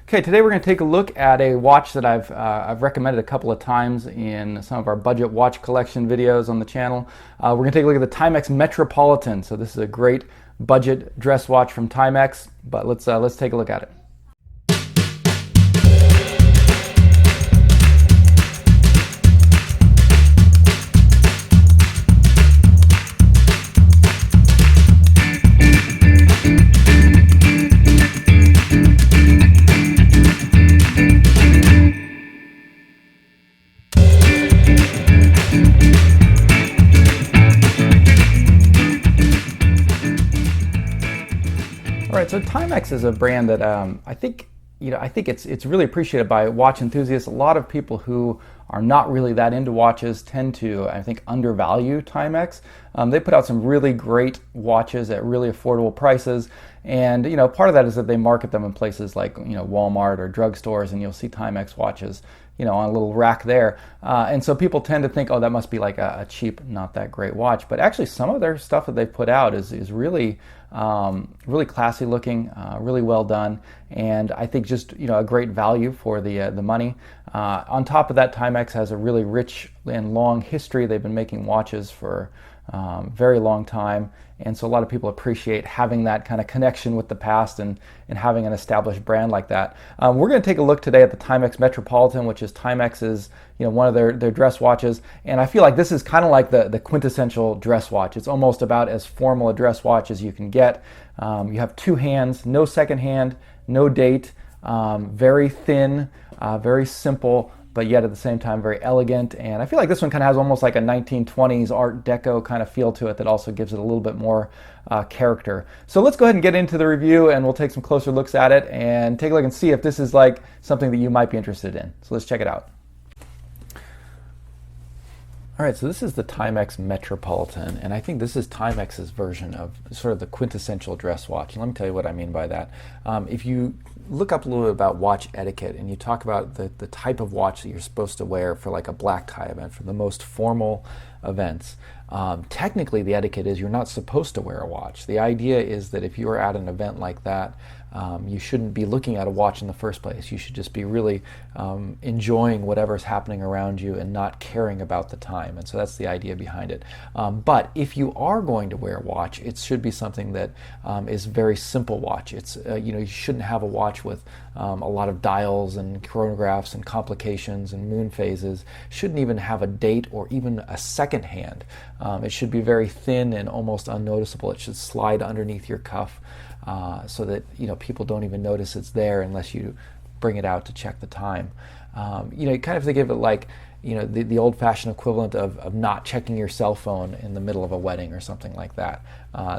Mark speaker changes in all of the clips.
Speaker 1: Okay, today we're going to take a look at a watch that I've recommended a couple of times in some of our budget watch collection videos on the channel. We're going to take a look at the Timex Metropolitan. So this is a great budget dress watch from Timex, but let's take a look at it. All right, so Timex is a brand that I think it's really appreciated by watch enthusiasts. A lot of people who are not really that into watches tend to, I think, undervalue Timex. They put out some really great watches at really affordable prices, and part of that is that they market them in places like Walmart or drugstores, and you'll see Timex watches on a little rack there, and so people tend to think, oh, that must be like a cheap, not that great watch. But actually, some of their stuff that they've put out is really really classy looking, really well done, and I think just a great value for the money. On top of that, Timex has a really rich and long history. They've been making watches for very long time, and so a lot of people appreciate having that kind of connection with the past and having an established brand like that. We're going to take a look today at the Timex Metropolitan, which is Timex's one of their dress watches, and I feel like this is kind of like the quintessential dress watch. It's almost about as formal a dress watch as you can get. You have two hands, no second hand, no date, very thin, very simple, but yet at the same time very elegant. And I feel like this one kind of has almost like a 1920s Art Deco kind of feel to it that also gives it a little bit more character. So let's go ahead and get into the review, and we'll take some closer looks at it and take a look and see if this is like something that you might be interested in. So let's check it out. All right, so this is the Timex Metropolitan, and I think this is Timex's version of sort of the quintessential dress watch. And let me tell you what I mean by that. If you look up a little bit about watch etiquette and you talk about the type of watch that you're supposed to wear for like a black tie event, for the most formal events, technically the etiquette is you're not supposed to wear a watch. The idea is that if you're at an event like that, you shouldn't be looking at a watch in the first place. You should just be really enjoying whatever's happening around you and not caring about the time. And so that's the idea behind it. But if you are going to wear a watch, it should be something that is very simple watch. It's you shouldn't have a watch with a lot of dials and chronographs and complications and moon phases. Shouldn't even have a date or even a second hand. It should be very thin and almost unnoticeable. It should slide underneath your cuff. So that people don't even notice it's there unless you bring it out to check the time. You kind of think of it like the old-fashioned equivalent of not checking your cell phone in the middle of a wedding or something like that.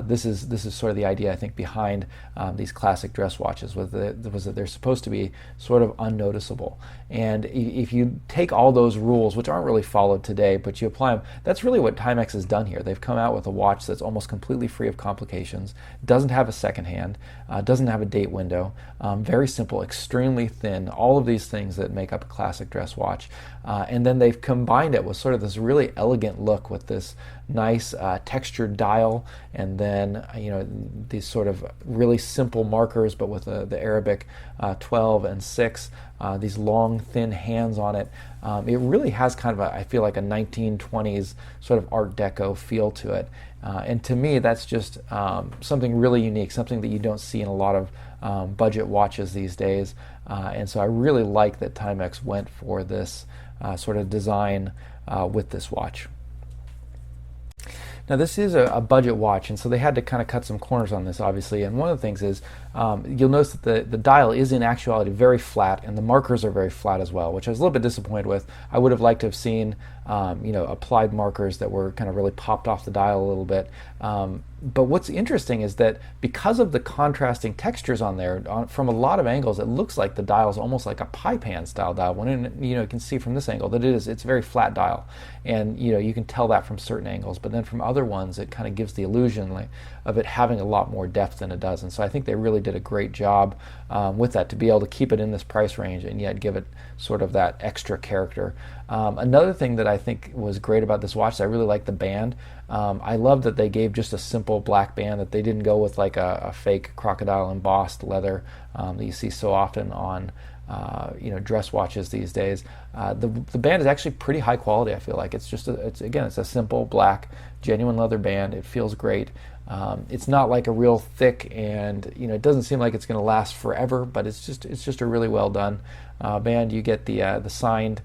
Speaker 1: This is sort of the idea, I think, behind these classic dress watches, was that they're supposed to be sort of unnoticeable. And if you take all those rules, which aren't really followed today, but you apply them, that's really what Timex has done here. They've come out with a watch that's almost completely free of complications, doesn't have a second hand, doesn't have a date window, very simple, extremely thin, all of these things that make up a classic dress watch. And then they've combined it with sort of this really elegant look with this nice textured dial, and then these sort of really simple markers, but with the Arabic 12 and 6, these long thin hands on it. It really has kind of I feel like a 1920s sort of Art Deco feel to it, and to me that's just something really unique, something that you don't see in a lot of budget watches these days, and so I really like that Timex went for this sort of design with this watch. Now this is a budget watch, and so they had to kind of cut some corners on this, obviously, and one of the things is you'll notice that the dial is in actuality very flat, and the markers are very flat as well, which I was a little bit disappointed with. I would have liked to have seen applied markers that were kind of really popped off the dial a little bit. But what's interesting is that because of the contrasting textures on there, from a lot of angles, it looks like the dial is almost like a pie pan style dial. When you can see from this angle that it's a very flat dial, and you can tell that from certain angles. But then from other other ones, it kind of gives the illusion of it having a lot more depth than it does. And so I think they really did a great job with that, to be able to keep it in this price range and yet give it sort of that extra character. Another thing that I think was great about this watch is I really like the band. I love that they gave just a simple black band, that they didn't go with like a fake crocodile embossed leather that you see so often on dress watches these days. The band is actually pretty high quality. I feel like it's a simple black genuine leather band. It feels great. It's not like a real thick, and it doesn't seem like it's going to last forever, but it's just a really well done band. You get the signed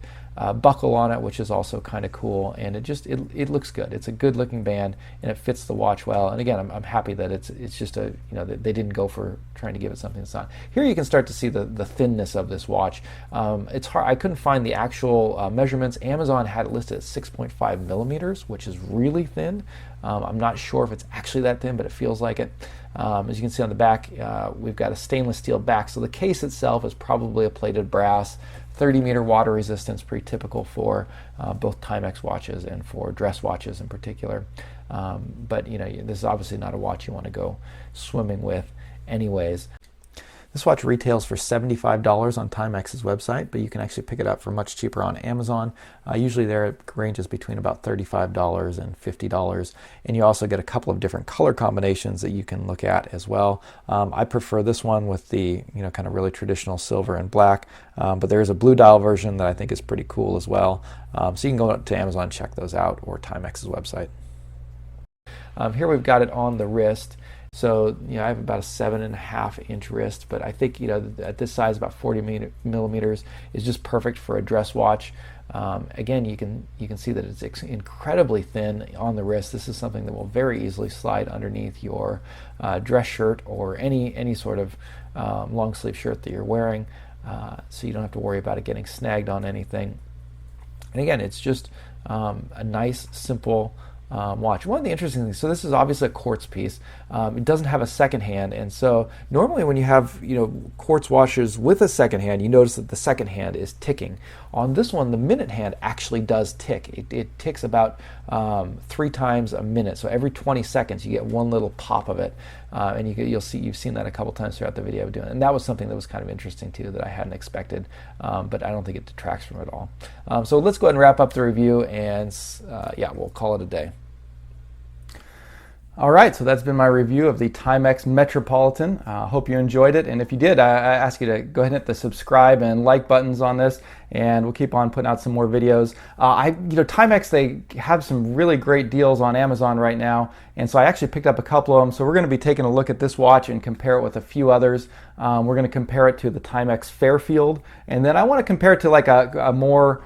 Speaker 1: buckle on it, which is also kind of cool, and it looks good. It's a good looking band, and it fits the watch well. And again, I'm happy that it's just that they didn't go for trying to give it something that's not. Here you can start to see the thinness of this watch. It's hard. I couldn't find the actual measurements. Amazon had it listed at 6.5 millimeters, which is really thin. I'm not sure if it's actually that thin, but it feels like it. As you can see on the back, we've got a stainless steel back, so the case itself is probably a plated brass. 30-meter water resistance, pretty typical for both Timex watches and for dress watches in particular. But this is obviously not a watch you want to go swimming with anyways. This watch retails for $75 on Timex's website, but you can actually pick it up for much cheaper on Amazon. Usually there it ranges between about $35 and $50, and you also get a couple of different color combinations that you can look at as well. I prefer this one with the kind of really traditional silver and black, but there is a blue dial version that I think is pretty cool as well. So you can go to Amazon and check those out, or Timex's website. Here we've got it on the wrist. So I have about a 7.5-inch wrist, but I think at this size, about 40 millimeters is just perfect for a dress watch. Again, you can see that it's incredibly thin on the wrist. This is something that will very easily slide underneath your dress shirt or any sort of long sleeve shirt that you're wearing, so you don't have to worry about it getting snagged on anything. And again, it's just a nice, simple watch. One of the interesting things, so this is obviously a quartz piece. It doesn't have a second hand, and so normally when you have quartz watches with a second hand, you notice that the second hand is ticking. On this one, the minute hand actually does tick. It ticks about 3 times a minute. So every 20 seconds, you get one little pop of it, and you've seen that a couple times throughout the video of doing it. And that was something that was kind of interesting too, that I hadn't expected, but I don't think it detracts from it at all. So let's go ahead and wrap up the review, and we'll call it a day. All right, so that's been my review of the Timex Metropolitan. Hope you enjoyed it, and if you did, I ask you to go ahead and hit the subscribe and like buttons on this, and we'll keep on putting out some more videos. Timex, they have some really great deals on Amazon right now, and so I actually picked up a couple of them. So we're going to be taking a look at this watch and compare it with a few others. We're going to compare it to the Timex Fairfield, and then I want to compare it to like a more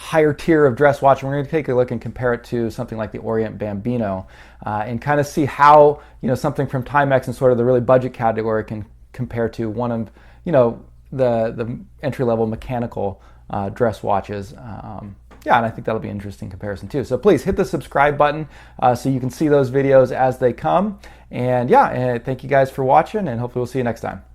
Speaker 1: higher tier of dress watch. We're going to take a look and compare it to something like the Orient Bambino, and kind of see how something from Timex and sort of the really budget category can compare to one of the entry-level mechanical dress watches. And I think that'll be an interesting comparison too. So please hit the subscribe button so you can see those videos as they come. And thank you guys for watching, and hopefully we'll see you next time.